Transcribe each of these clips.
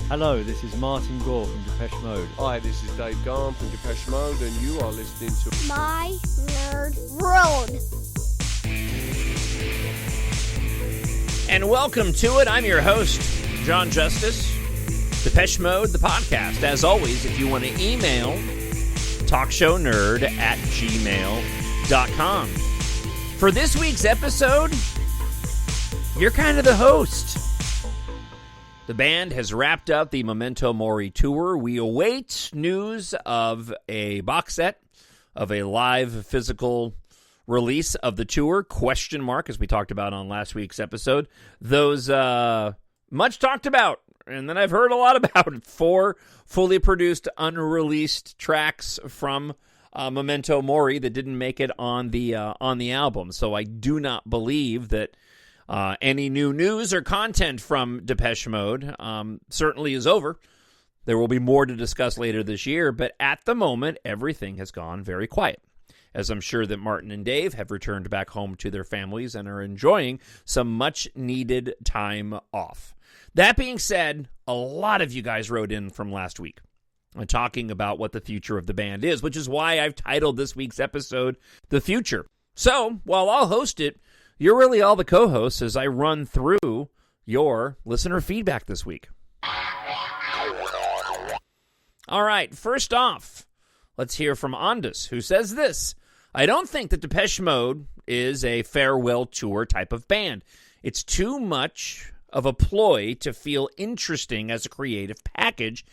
Hello, this is Martin Gore from Depeche Mode. Hi, this is Dave Gahan from Depeche Mode, and you are listening to My Nerd World. And welcome to it. I'm your host, Jon Justice. Depeche Mode, the podcast. As always, if you want to email, TalkShowNerd@gmail.com. For this week's episode, you're kind of the host. The band has wrapped up the Memento Mori tour. We await news of a box set, of a live physical release of the tour, ? As we talked about on last week's episode. Those much talked about, and then I've heard a lot about 4 fully produced, unreleased tracks from Memento Mori that didn't make it on the album. So I do not believe that any new news or content from Depeche Mode certainly is over. There will be more to discuss later this year, but at the moment, everything has gone very quiet, as I'm sure that Martin and Dave have returned back home to their families and are enjoying some much-needed time off. That being said, a lot of you guys wrote in from last week talking about what the future of the band is, which is why I've titled this week's episode, The Future. So, while I'll host it, you're really all the co-hosts as I run through your listener feedback this week. All right, first off, let's hear from Andus, who says this: I don't think that Depeche Mode is a farewell tour type of band. It's too much of a ploy to feel interesting as a creative package,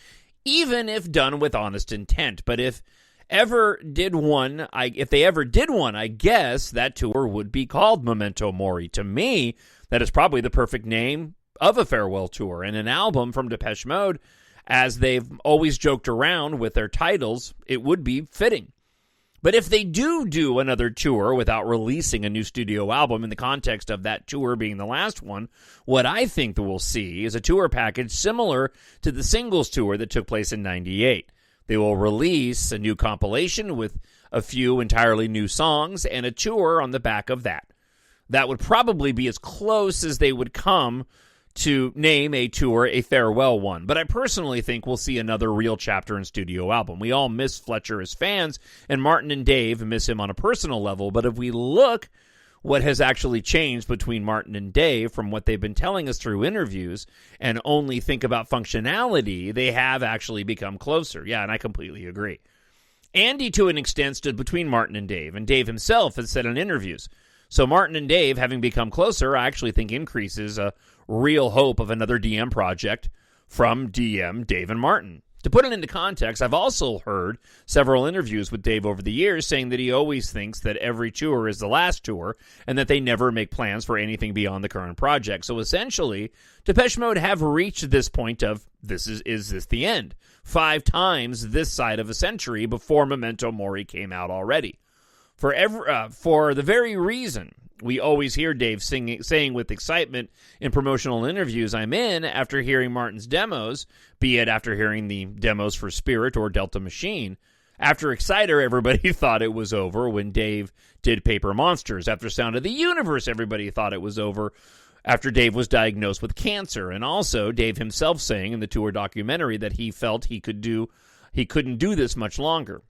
even if done with honest intent. But if they ever did one, I guess that tour would be called Memento Mori. To me, that is probably the perfect name of a farewell tour, and an album from Depeche Mode, as they've always joked around with their titles, it would be fitting. But if they do another tour without releasing a new studio album in the context of that tour being the last one, what I think that we'll see is a tour package similar to the singles tour that took place in '98. They will release a new compilation with a few entirely new songs and a tour on the back of that. That would probably be as close as they would come to name a tour a farewell one. But I personally think we'll see another real chapter in studio album. We all miss Fletcher as fans, and Martin and Dave miss him on a personal level. But if we look what has actually changed between Martin and Dave from what they've been telling us through interviews and only think about functionality, they have actually become closer. Yeah, and I completely agree. Andy, to an extent, stood between Martin and Dave himself has said in interviews. So Martin and Dave having become closer, I actually think increases a real hope of another DM project from DM Dave and Martin. To put it into context, I've also heard several interviews with Dave over the years saying that he always thinks that every tour is the last tour and that they never make plans for anything beyond the current project. So essentially, Depeche Mode have reached this point of, is this the end? 5 times this side of a century before Memento Mori came out already. For the very reason we always hear Dave saying with excitement in promotional interviews I'm in after hearing Martin's demos, be it after hearing the demos for Spirit or Delta Machine. After Exciter, everybody thought it was over when Dave did Paper Monsters. After Sound of the Universe, everybody thought it was over after Dave was diagnosed with cancer. And also, Dave himself saying in the tour documentary that he felt he couldn't do this much longer.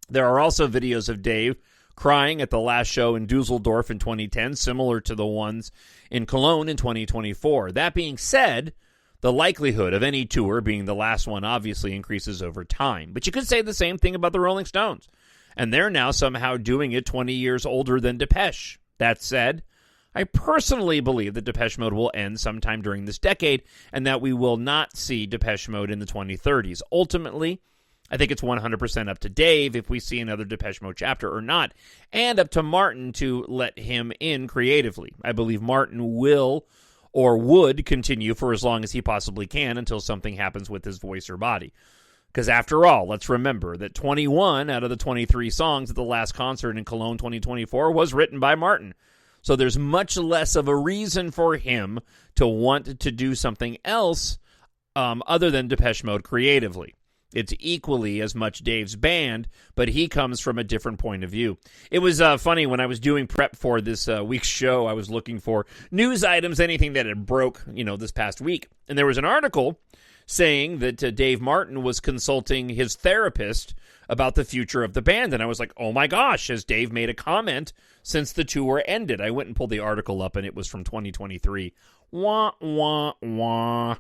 There are also videos of Dave crying at the last show in Dusseldorf in 2010, similar to the ones in Cologne in 2024. That being said, the likelihood of any tour being the last one obviously increases over time. But you could say the same thing about the Rolling Stones, and they're now somehow doing it 20 years older than Depeche. That said, I personally believe that Depeche Mode will end sometime during this decade, and that we will not see Depeche Mode in the 2030s. Ultimately, I think it's 100% up to Dave if we see another Depeche Mode chapter or not, and up to Martin to let him in creatively. I believe Martin will or would continue for as long as he possibly can until something happens with his voice or body. Because after all, let's remember that 21 out of the 23 songs at the last concert in Cologne 2024 was written by Martin. So there's much less of a reason for him to want to do something else other than Depeche Mode creatively. It's equally as much Dave's band, but he comes from a different point of view. It was funny when I was doing prep for this week's show. I was looking for news items, anything that had broke, this past week. And there was an article saying that Dave Martin was consulting his therapist about the future of the band. And I was like, oh my gosh, has Dave made a comment since the tour ended? I went and pulled the article up, and it was from 2023. Wah, wah, wah.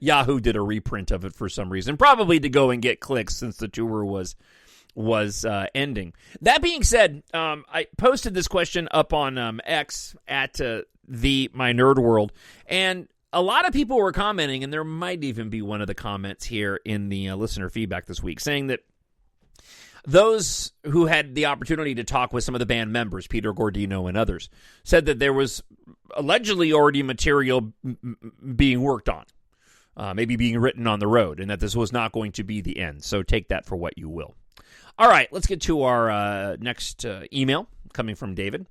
Yahoo did a reprint of it for some reason, probably to go and get clicks since the tour was ending. That being said, I posted this question up on X at my Nerd World, and a lot of people were commenting, and there might even be one of the comments here in the listener feedback this week, saying that those who had the opportunity to talk with some of the band members, Peter Gordino and others, said that there was allegedly already material being worked on. Maybe being written on the road, and that this was not going to be the end. So take that for what you will. All right, let's get to our next email coming from David.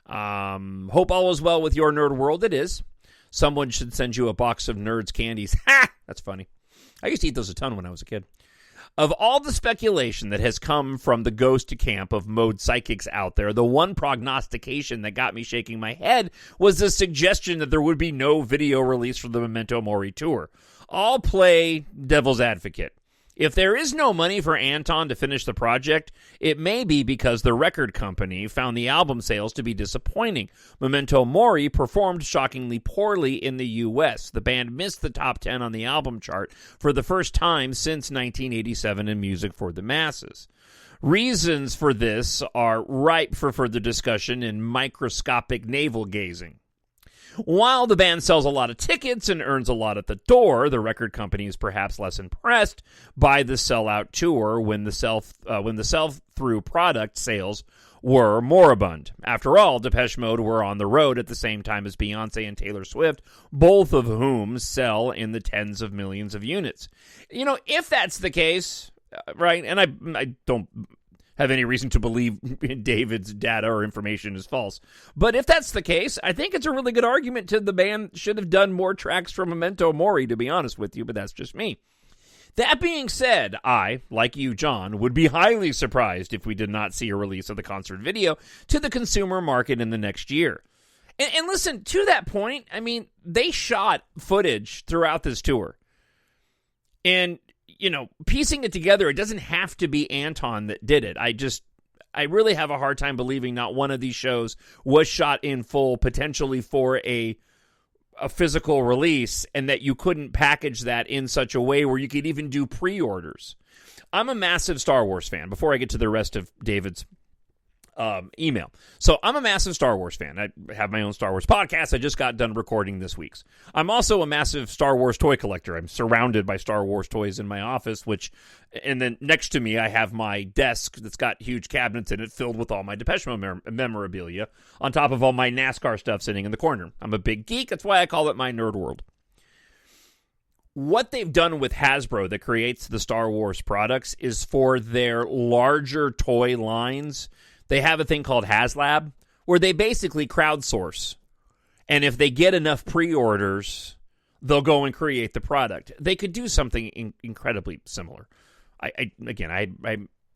Hope all is well with your nerd world. It is. Someone should send you a box of Nerds candies. Ha! That's funny. I used to eat those a ton when I was a kid. Of all the speculation that has come from the ghost camp of Mode psychics out there, the one prognostication that got me shaking my head was the suggestion that there would be no video release for the Memento Mori tour. I'll play devil's advocate. If there is no money for Anton to finish the project, it may be because the record company found the album sales to be disappointing. Memento Mori performed shockingly poorly in the U.S. The band missed the top 10 on the album chart for the first time since 1987 in Music for the Masses. Reasons for this are ripe for further discussion in microscopic navel-gazing. While the band sells a lot of tickets and earns a lot at the door, the record company is perhaps less impressed by the sellout tour when the sell-through product sales were moribund. After all, Depeche Mode were on the road at the same time as Beyonce and Taylor Swift, both of whom sell in the tens of millions of units. If that's the case, right, and I don't have any reason to believe David's data or information is false. But if that's the case, I think it's a really good argument to the band should have done more tracks from Memento Mori, to be honest with you, but that's just me. That being said, I, like you, John, would be highly surprised if we did not see a release of the concert video to the consumer market in the next year. And listen, to that point, I mean, they shot footage throughout this tour. And piecing it together, it doesn't have to be Anton that did it. I really have a hard time believing not one of these shows was shot in full, potentially for a physical release, and that you couldn't package that in such a way where you could even do pre-orders. I'm a massive Star Wars fan, before I get to the rest of David's email. So I'm a massive Star Wars fan. I have my own Star Wars podcast. I just got done recording this week's. I'm also a massive Star Wars toy collector. I'm surrounded by Star Wars toys in my office, and then next to me I have my desk that's got huge cabinets in it filled with all my Depeche Mode memorabilia, on top of all my NASCAR stuff sitting in the corner. I'm a big geek. That's why I call it my nerd world. What they've done with Hasbro that creates the Star Wars products is for their larger toy lines. They have a thing called HasLab, where they basically crowdsource. And if they get enough pre-orders, they'll go and create the product. They could do something incredibly similar. I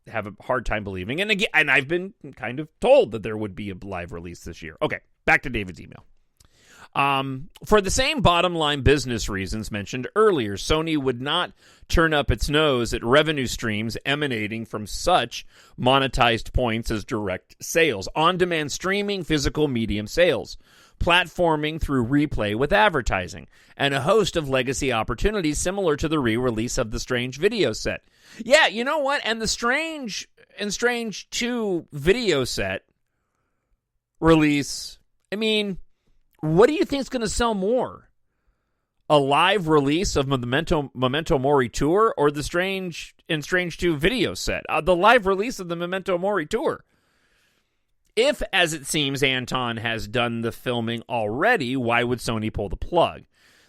have a hard time believing. And I've been kind of told that there would be a live release this year. Okay, back to David's email. For the same bottom line business reasons mentioned earlier, Sony would not turn up its nose at revenue streams emanating from such monetized points as direct sales, on-demand streaming, physical medium sales, platforming through replay with advertising, and a host of legacy opportunities similar to the re-release of the Strange video set. Yeah, you know what? And the Strange 2 video set release, I mean, what do you think is going to sell more? A live release of Memento Mori Tour or the Strange 2 video set? The live release of the Memento Mori Tour. If, as it seems, Anton has done the filming already, why would Sony pull the plug?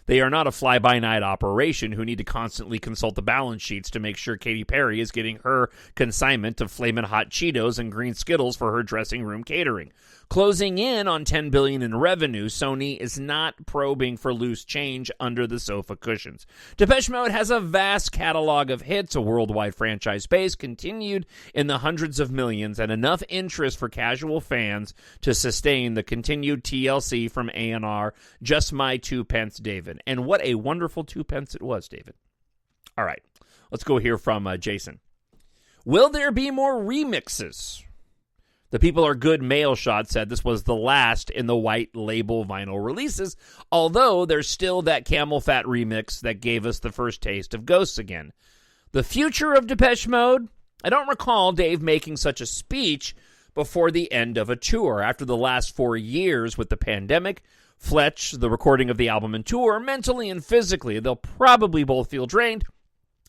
They are not a fly-by-night operation who need to constantly consult the balance sheets to make sure Katy Perry is getting her consignment of Flamin' Hot Cheetos and green Skittles for her dressing room catering. Closing in on $10 billion in revenue, Sony is not probing for loose change under the sofa cushions. Depeche Mode has a vast catalog of hits, a worldwide franchise base continued in the hundreds of millions, and enough interest for casual fans to sustain the continued TLC from A&R, Just My 2 Pence, David. And what a wonderful 2 pence it was, David. All right, let's go hear from Jason. Will there be more remixes? The People Are Good mail shot said this was the last in the white label vinyl releases, although there's still that Camel Fat remix that gave us the first taste of Ghosts again. The future of Depeche Mode? I don't recall Dave making such a speech before the end of a tour. After the last 4 years with the pandemic, Fletch, the recording of the album and tour, mentally and physically, they'll probably both feel drained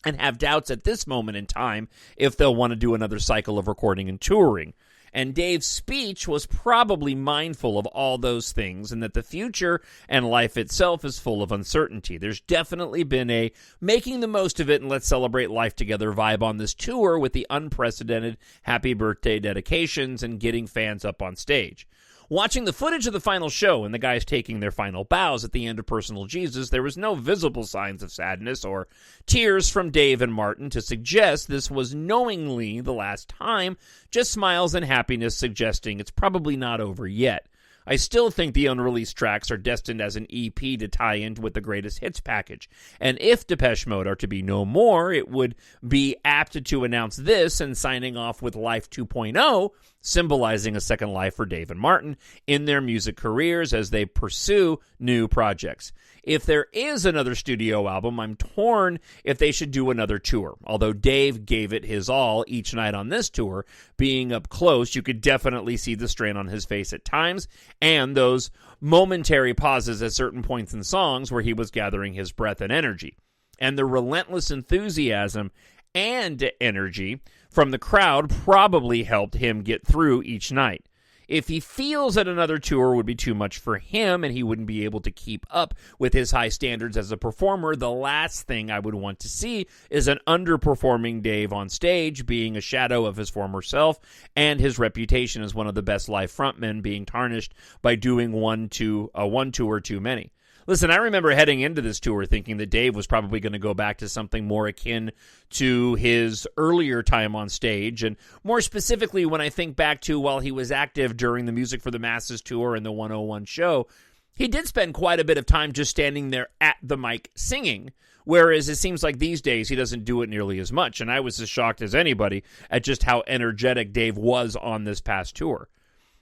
and have doubts at this moment in time if they'll want to do another cycle of recording and touring. And Dave's speech was probably mindful of all those things and that the future and life itself is full of uncertainty. There's definitely been a making the most of it and let's celebrate life together vibe on this tour with the unprecedented happy birthday dedications and getting fans up on stage. Watching the footage of the final show and the guys taking their final bows at the end of Personal Jesus, there was no visible signs of sadness or tears from Dave and Martin to suggest this was knowingly the last time, just smiles and happiness suggesting it's probably not over yet. I still think the unreleased tracks are destined as an EP to tie in with the greatest hits package. And if Depeche Mode are to be no more, it would be apt to announce this and signing off with Life 2.0, symbolizing a second life for Dave and Martin in their music careers as they pursue new projects. If there is another studio album, I'm torn if they should do another tour. Although Dave gave it his all each night on this tour, being up close, you could definitely see the strain on his face at times, and those momentary pauses at certain points in songs where he was gathering his breath and energy. And the relentless enthusiasm and energy from the crowd probably helped him get through each night. If he feels that another tour would be too much for him and he wouldn't be able to keep up with his high standards as a performer, the last thing I would want to see is an underperforming Dave on stage being a shadow of his former self and his reputation as one of the best live frontmen being tarnished by doing one tour too many. Listen, I remember heading into this tour thinking that Dave was probably going to go back to something more akin to his earlier time on stage, and more specifically when I think back to while he was active during the Music for the Masses tour and the 101 show, he did spend quite a bit of time just standing there at the mic singing, whereas it seems like these days he doesn't do it nearly as much, and I was as shocked as anybody at just how energetic Dave was on this past tour.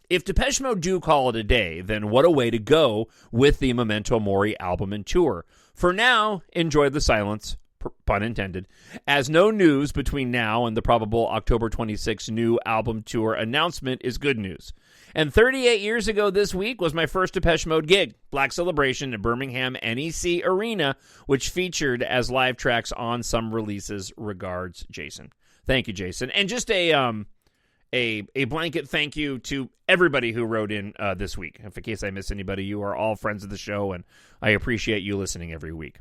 If Depeche Mode do call it a day, then what a way to go with the Memento Mori album and tour. For now, enjoy the silence, pun intended, as no news between now and the probable October 26th new album tour announcement is good news. And 38 years ago this week was my first Depeche Mode gig, Black Celebration at Birmingham NEC Arena, which featured as live tracks on some releases. Regards, Jason. Thank you, Jason. And just a blanket thank you to everybody who wrote in this week. In case I miss anybody, you are all friends of the show, and I appreciate you listening every week.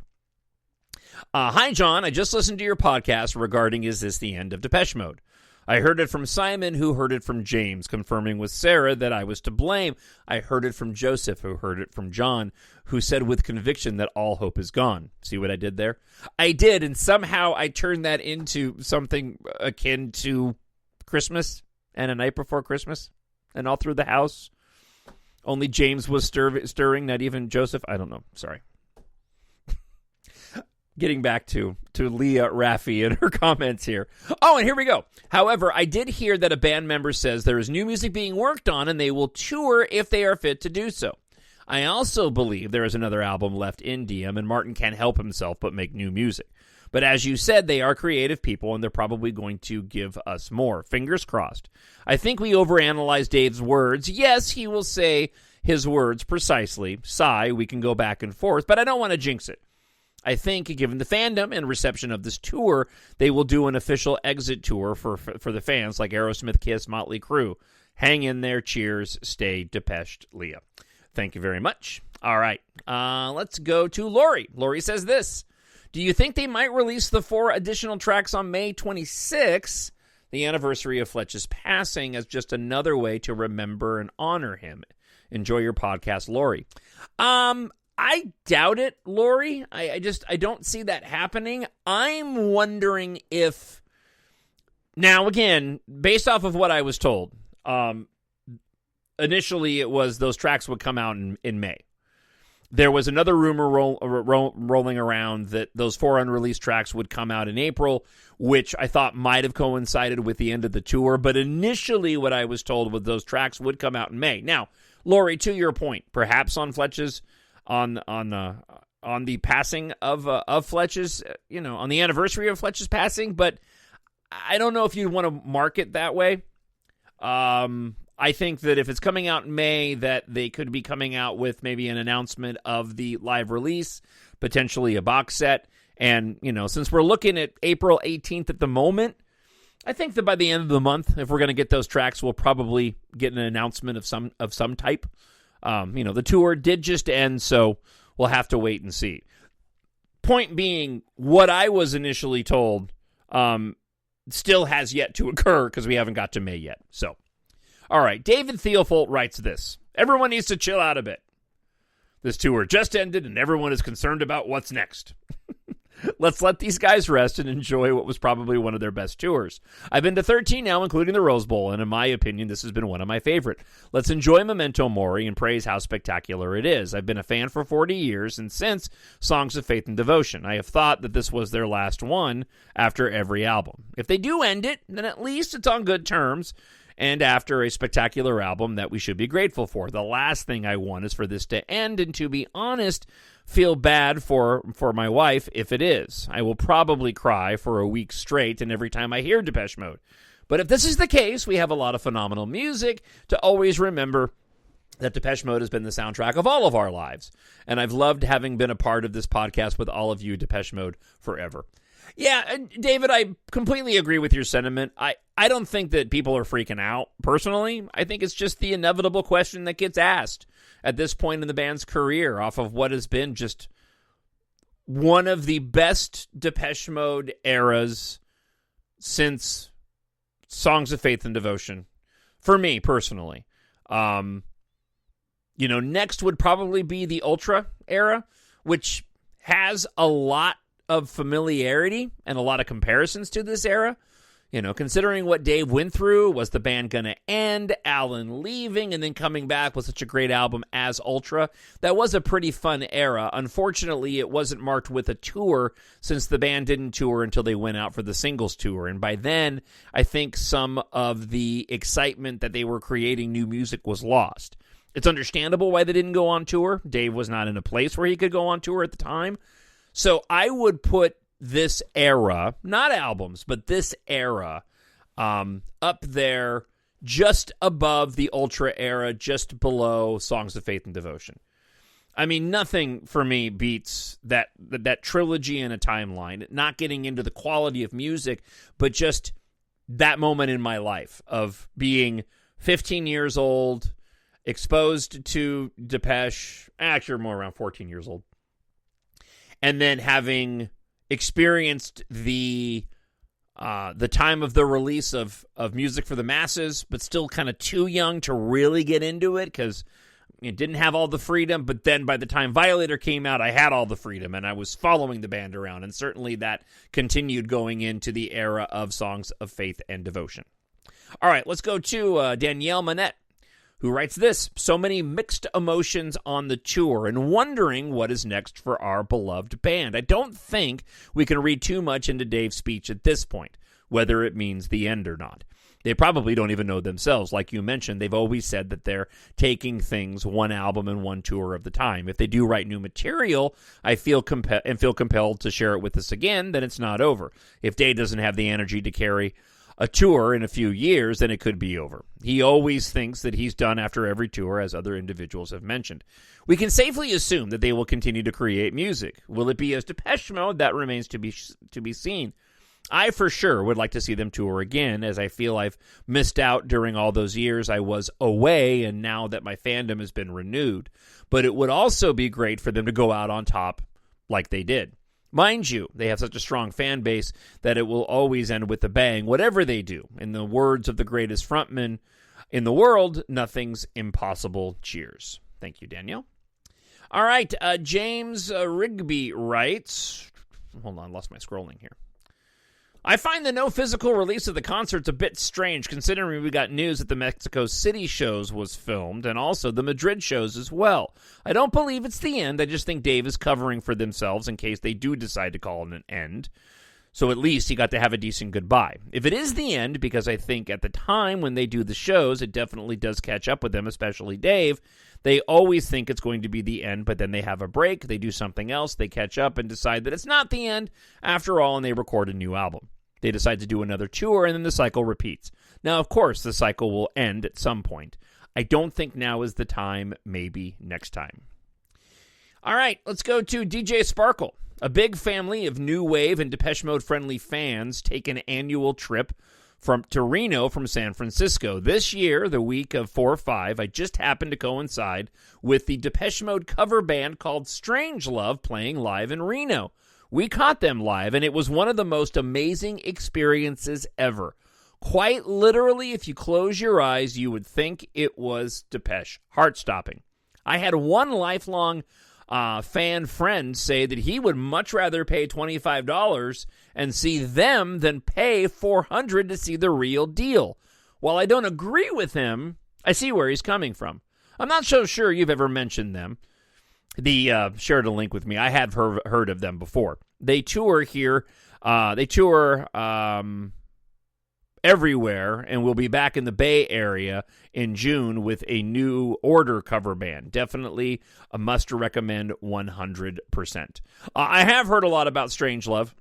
Hi, John. I just listened to your podcast regarding Is This the End of Depeche Mode? I heard it from Simon, who heard it from James, confirming with Sarah that I was to blame. I heard it from Joseph, who heard it from John, who said with conviction that all hope is gone. See what I did there? I did, and somehow I turned that into something akin to Christmas and A Night Before Christmas, and all through the house. Only James was stirring, not even Joseph. I don't know. Sorry. Getting back to Leah Raffi and her comments here. Oh, and here we go. However, I did hear that a band member says there is new music being worked on and they will tour if they are fit to do so. I also believe there is another album left in DM and Martin can't help himself but make new music. But as you said, they are creative people and they're probably going to give us more. Fingers crossed. I think we overanalyze Dave's words. Yes, he will say his words precisely. Sigh, we can go back and forth, but I don't want to jinx it. I think, given the fandom and reception of this tour, they will do an official exit tour for the fans like Aerosmith, Kiss, Motley Crue. Hang in there. Cheers. Stay Depeshed, Leah. Thank you very much. All right. Let's go to Lori. Lori says this. Do you think they might release the 4 additional tracks on May 26th? the anniversary of Fletch's passing as just another way to remember and honor him. Enjoy your podcast, Lori. I doubt it, Lori. I don't see that happening. I'm wondering if, now again, based off of what I was told, initially it was those tracks would come out in May. There was another rumor rolling around that those 4 unreleased tracks would come out in April, which I thought might have coincided with the end of the tour. But initially what I was told was those tracks would come out in May. Now, Lori, to your point, perhaps on Fletch's, on the passing of Fletch's, on the anniversary of Fletch's passing, but I don't know if you'd want to mark it that way. I think that if it's coming out in May, that they could be coming out with maybe an announcement of the live release, potentially a box set. And, since we're looking at April 18th at the moment, I think that by the end of the month, if we're going to get those tracks, we'll probably get an announcement of some type. The tour did just end, so we'll have to wait and see. Point being, what I was initially told still has yet to occur because we haven't got to May yet. So, all right, David Theofolt writes this. Everyone needs to chill out a bit. This tour just ended, and everyone is concerned about what's next. Let's let these guys rest and enjoy what was probably one of their best tours. I've been to 13 now, including the Rose Bowl, and in my opinion, this has been one of my favorite. Let's enjoy Memento Mori and praise how spectacular it is. I've been a fan for 40 years, and since Songs of Faith and Devotion, I have thought that this was their last one after every album. If they do end it, then at least it's on good terms, and after a spectacular album that we should be grateful for. The last thing I want is for this to end, and to be honest, feel bad for my wife if it is. I will probably cry for a week straight and every time I hear Depeche Mode. But if this is the case, we have a lot of phenomenal music to always remember that Depeche Mode has been the soundtrack of all of our lives. And I've loved having been a part of this podcast with all of you, Depeche Mode, forever. Yeah, David, I completely agree with your sentiment. I don't think that people are freaking out, personally. I think it's just the inevitable question that gets asked at this point in the band's career off of what has been just one of the best Depeche Mode eras since Songs of Faith and Devotion, for me, personally. Next would probably be the Ultra era, which has a lot of familiarity and a lot of comparisons to this era. Considering what Dave went through, was the band going to end, Alan leaving, and then coming back with such a great album as Ultra? That was a pretty fun era. Unfortunately, it wasn't marked with a tour since the band didn't tour until they went out for the singles tour. And by then, I think some of the excitement that they were creating new music was lost. It's understandable why they didn't go on tour. Dave was not in a place where he could go on tour at the time. So I would put this era, not albums, but this era, up there just above the Ultra era, just below Songs of Faith and Devotion. I mean, nothing for me beats that trilogy in a timeline, not getting into the quality of music, but just that moment in my life of being 15 years old, exposed to Depeche, actually more around 14 years old, and then having experienced the time of the release of music for the masses, but still kind of too young to really get into it because it didn't have all the freedom. But then by the time Violator came out, I had all the freedom and I was following the band around. And certainly that continued going into the era of Songs of Faith and Devotion. All right, let's go to Danielle Manette, who writes this: so many mixed emotions on the tour and wondering what is next for our beloved band. I don't think we can read too much into Dave's speech at this point, whether it means the end or not. They probably don't even know themselves. Like you mentioned, they've always said that they're taking things one album and one tour of the time. If they do write new material, I feel compelled to share it with us again, then it's not over. If Dave doesn't have the energy to carry a tour in a few years, then it could be over. He always thinks that he's done after every tour, as other individuals have mentioned. We can safely assume that they will continue to create music. Will it be as Depeche Mode? That remains to be seen. I for sure would like to see them tour again, as I feel I've missed out during all those years I was away, and now that my fandom has been renewed. But it would also be great for them to go out on top like they did. Mind you, they have such a strong fan base that it will always end with a bang, whatever they do. In the words of the greatest frontman in the world, nothing's impossible. Cheers. Thank you, Danielle. All right, James Rigby writes... Hold on, lost my scrolling here. I find the no physical release of the concerts a bit strange, considering we got news that the Mexico City shows was filmed, and also the Madrid shows as well. I don't believe it's the end. I just think Dave is covering for themselves in case they do decide to call it an end. So at least he got to have a decent goodbye. If it is the end, because I think at the time when they do the shows, it definitely does catch up with them, especially Dave. They always think it's going to be the end, but then they have a break, they do something else, they catch up and decide that it's not the end after all, and they record a new album. They decide to do another tour, and then the cycle repeats. Now, of course, the cycle will end at some point. I don't think now is the time, maybe next time. All right, let's go to DJ Sparkle. A big family of new wave and Depeche Mode friendly fans take an annual trip to Reno from San Francisco. This year, the week of 4/5, I just happened to coincide with the Depeche Mode cover band called Strangelove playing live in Reno. We caught them live, and it was one of the most amazing experiences ever. Quite literally, if you close your eyes, you would think it was Depeche. Heart-stopping. I had one lifelong fan friend say that he would much rather pay $25 and see them than pay $400 to see the real deal. While I don't agree with him, I see where he's coming from. I'm not so sure you've ever mentioned them. Shared a link with me. I have heard of them before. They tour here. They tour everywhere, and we'll be back in the Bay Area in June with a new Order cover band. Definitely a must-recommend 100%. I have heard a lot about Strangelove.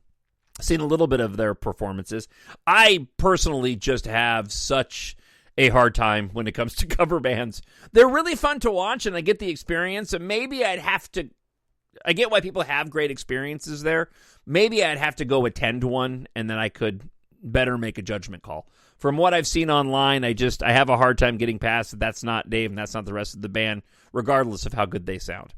Seen a little bit of their performances. I personally just have such a hard time when it comes to cover bands. They're really fun to watch, and I get the experience, and maybe I get why people have great experiences there. Maybe I'd have to go attend one, and then I could better make a judgment call. From what I've seen online, I have a hard time getting past that's not Dave and that's not the rest of the band, regardless of how good they sound.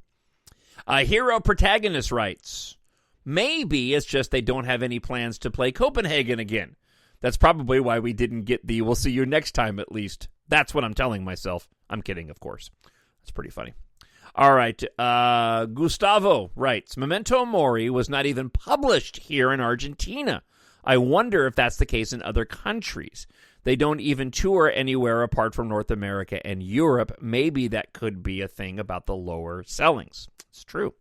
Hero Protagonist writes, maybe it's just they don't have any plans to play Copenhagen again. That's probably why we didn't get the we'll see you next time at least. That's what I'm telling myself. I'm kidding, of course. That's pretty funny. All right. Gustavo writes, Memento Mori was not even published here in Argentina. I wonder if that's the case in other countries. They don't even tour anywhere apart from North America and Europe. Maybe that could be a thing about the lower sellings. It's true.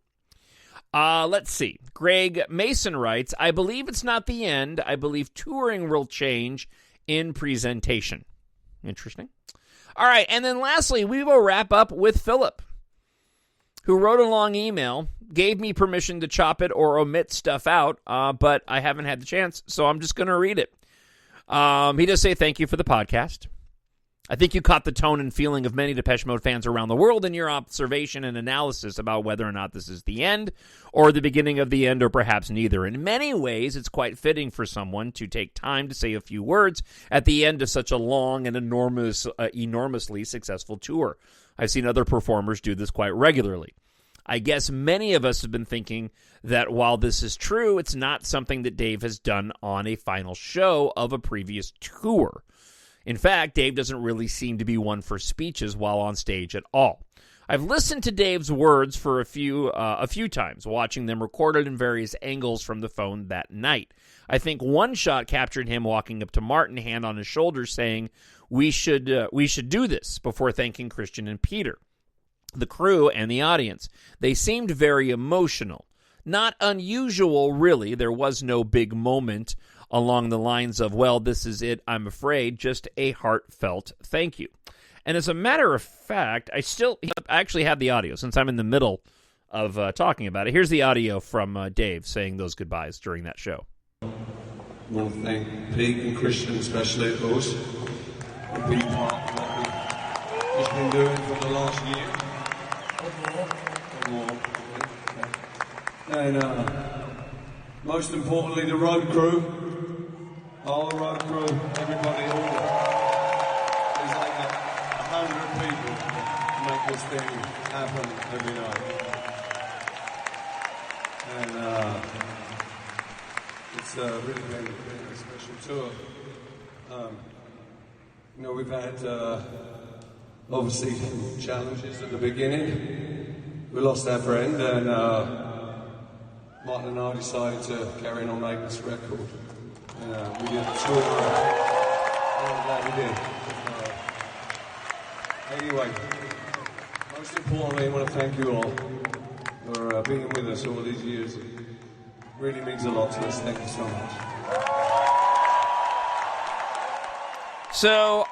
Let's see. Greg Mason writes, I believe it's not the end. I believe touring will change in presentation. Interesting. All right, and then lastly, we will wrap up with Philip, who wrote a long email, gave me permission to chop it or omit stuff out, but I haven't had the chance, so I'm just going to read it. He does say thank you for the podcast. I think you caught the tone and feeling of many Depeche Mode fans around the world in your observation and analysis about whether or not this is the end or the beginning of the end or perhaps neither. In many ways, it's quite fitting for someone to take time to say a few words at the end of such a long and enormously successful tour. I've seen other performers do this quite regularly. I guess many of us have been thinking that while this is true, it's not something that Dave has done on a final show of a previous tour. In fact, Dave doesn't really seem to be one for speeches while on stage at all. I've listened to Dave's words for a few times, watching them recorded in various angles from the phone that night. I think one shot captured him walking up to Martin, hand on his shoulder, saying, "We should do this," before thanking Christian and Peter, the crew, and the audience. They seemed very emotional. Not unusual, really. There was no big moment along the lines of, well, this is it, I'm afraid, just a heartfelt thank you. And as a matter of fact, I actually have the audio since I'm in the middle of talking about it. Here's the audio from Dave saying those goodbyes during that show. I want to thank Pete and Christian, especially, of course, for being part of what we've just been doing for the last year. And most importantly, the road crew. All the road crew, everybody, all there's like 100 people to make this thing happen every night. And It's really been a special tour. We've had obviously some challenges at the beginning. We lost our friend, and Martin and I decided to carry on making this record. We did a tour. I'm glad we did. Anyway, most importantly, I want to thank you all for being with us all these years. It really means a lot to us. Thank you so much. So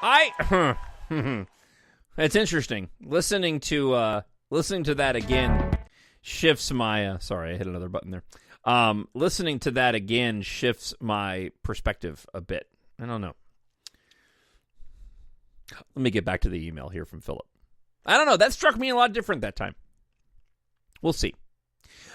it's interesting listening to that again shifts my. Sorry, I hit another button there. Listening to that again shifts my perspective a bit. I don't know. Let me get back to the email here from Philip. I don't know. That struck me a lot different that time. We'll see.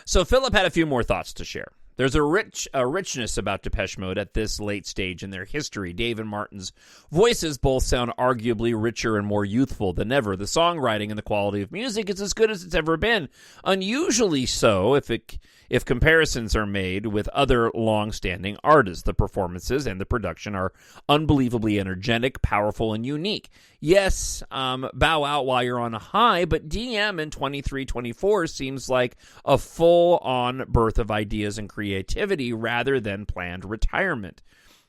So Philip had a few more thoughts to share. There's a richness about Depeche Mode at this late stage in their history. Dave and Martin's voices both sound arguably richer and more youthful than ever. The songwriting and the quality of music is as good as it's ever been. Unusually so if comparisons are made with other long-standing artists. The performances and the production are unbelievably energetic, powerful, and unique. Yes, bow out while you're on a high, but DM in 23-24 seems like a full-on birth of ideas and creativity rather than planned retirement.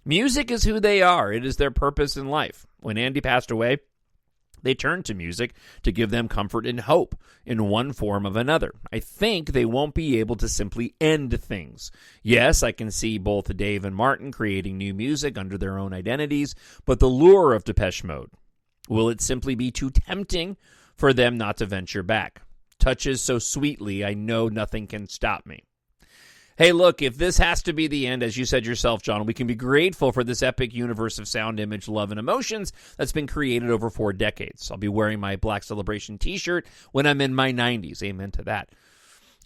Music is who they are. It is their purpose in life. When Andy passed away, they turned to music to give them comfort and hope in one form or another. I think they won't be able to simply end things. Yes, I can see both Dave and Martin creating new music under their own identities, but the lure of Depeche Mode, will it simply be too tempting for them not to venture back? Touches so sweetly, I know nothing can stop me. Hey, look, if this has to be the end, as you said yourself, John, we can be grateful for this epic universe of sound, image, love, and emotions that's been created over 4 decades. I'll be wearing my Black Celebration t-shirt when I'm in my 90s. Amen to that.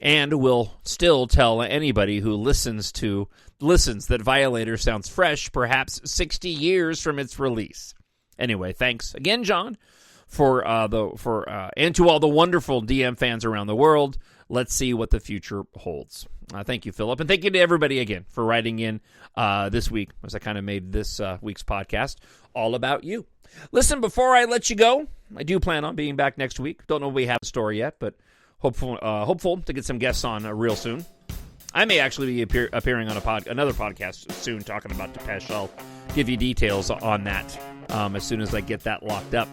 And will still tell anybody who listens that Violator sounds fresh, perhaps 60 years from its release. Anyway, thanks again, John, and to all the wonderful DM fans around the world. Let's see what the future holds. Thank you, Philip, and thank you to everybody again for writing in this week, as I kind of made this week's podcast all about you. Listen, before I let you go, I do plan on being back next week. Don't know if we have a story yet, but hopeful to get some guests on real soon. I may actually be appearing on another podcast soon talking about Depeche. I'll give you details on that as soon as I get that locked up.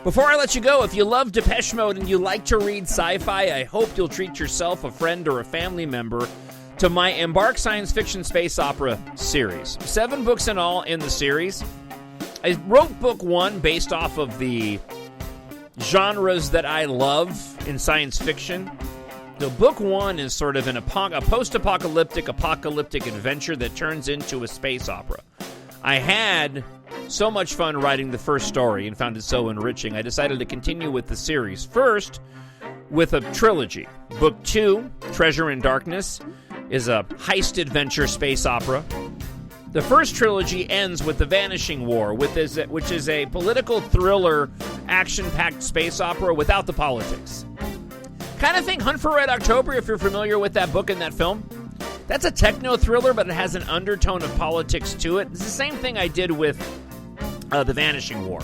Before I let you go, if you love Depeche Mode and you like to read sci-fi, I hope you'll treat yourself, a friend, or a family member to my EMBARK Science Fiction Space Opera series. 7 books in all in the series. I wrote book 1 based off of the genres that I love in science fiction. So book 1 is sort of a post-apocalyptic adventure that turns into a space opera. I had so much fun writing the first story and found it so enriching, I decided to continue with the series. First, with a trilogy. Book 2, Treasure in Darkness, is a heist adventure space opera. The first trilogy ends with The Vanishing War, which is a political thriller, action-packed space opera without the politics. Kind of think Hunt for Red October, if you're familiar with that book and that film. That's a techno-thriller, but it has an undertone of politics to it. It's the same thing I did with The Vanishing War.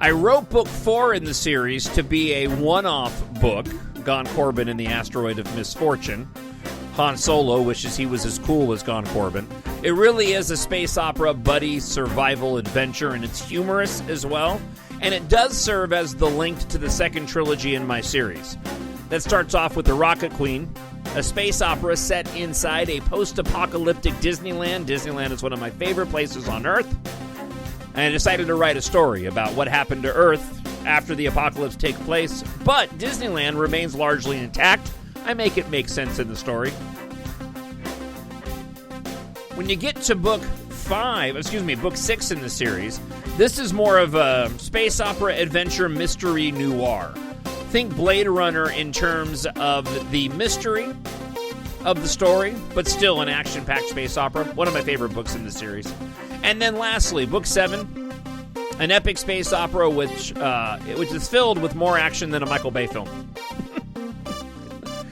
I wrote book 4 in the series to be a one-off book, Jon Corbijn and the Asteroid of Misfortune. Han Solo wishes he was as cool as Jon Corbijn. It really is a space opera, buddy, survival adventure, and it's humorous as well. And it does serve as the link to the second trilogy in my series. That starts off with The Rocket Queen, a space opera set inside a post-apocalyptic Disneyland. Disneyland is one of my favorite places on Earth. And I decided to write a story about what happened to Earth after the apocalypse takes place, but Disneyland remains largely intact. I make it make sense in the story. When you get to book 6 in the series, this is more of a space opera adventure mystery noir. Think Blade Runner in terms of the mystery of the story, but still an action-packed space opera. One of my favorite books in the series. And then lastly, book 7, an epic space opera which is filled with more action than a Michael Bay film.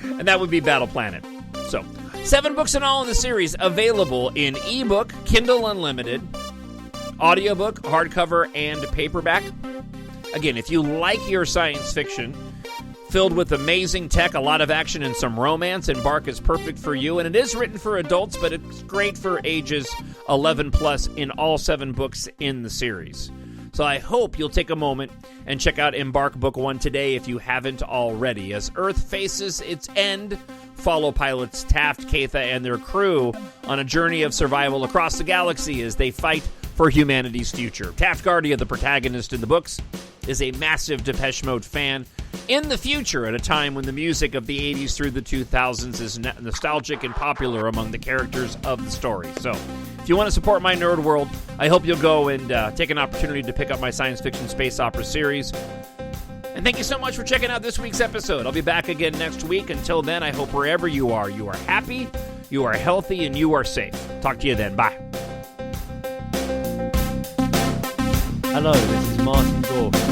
And that would be Battle Planet. So, 7 books in all in the series, available in ebook, Kindle Unlimited, audiobook, hardcover, and paperback. Again, if you like your science fiction filled with amazing tech, a lot of action, and some romance, EMBARK is perfect for you. And it is written for adults, but it's great for ages 11 plus in all 7 books in the series. So I hope you'll take a moment and check out EMBARK Book 1 today if you haven't already. As Earth faces its end, follow pilots Taft, Katha, and their crew on a journey of survival across the galaxy as they fight for humanity's future. Taft Gardia, the protagonist in the books, is a massive Depeche Mode fan in the future at a time when the music of the 80s through the 2000s is nostalgic and popular among the characters of the story. So, if you want to support my nerd world, I hope you'll go and take an opportunity to pick up my science fiction space opera series. And thank you so much for checking out this week's episode. I'll be back again next week. Until then, I hope wherever you are happy, you are healthy, and you are safe. Talk to you then. Bye. Hello, this is Martin Gore from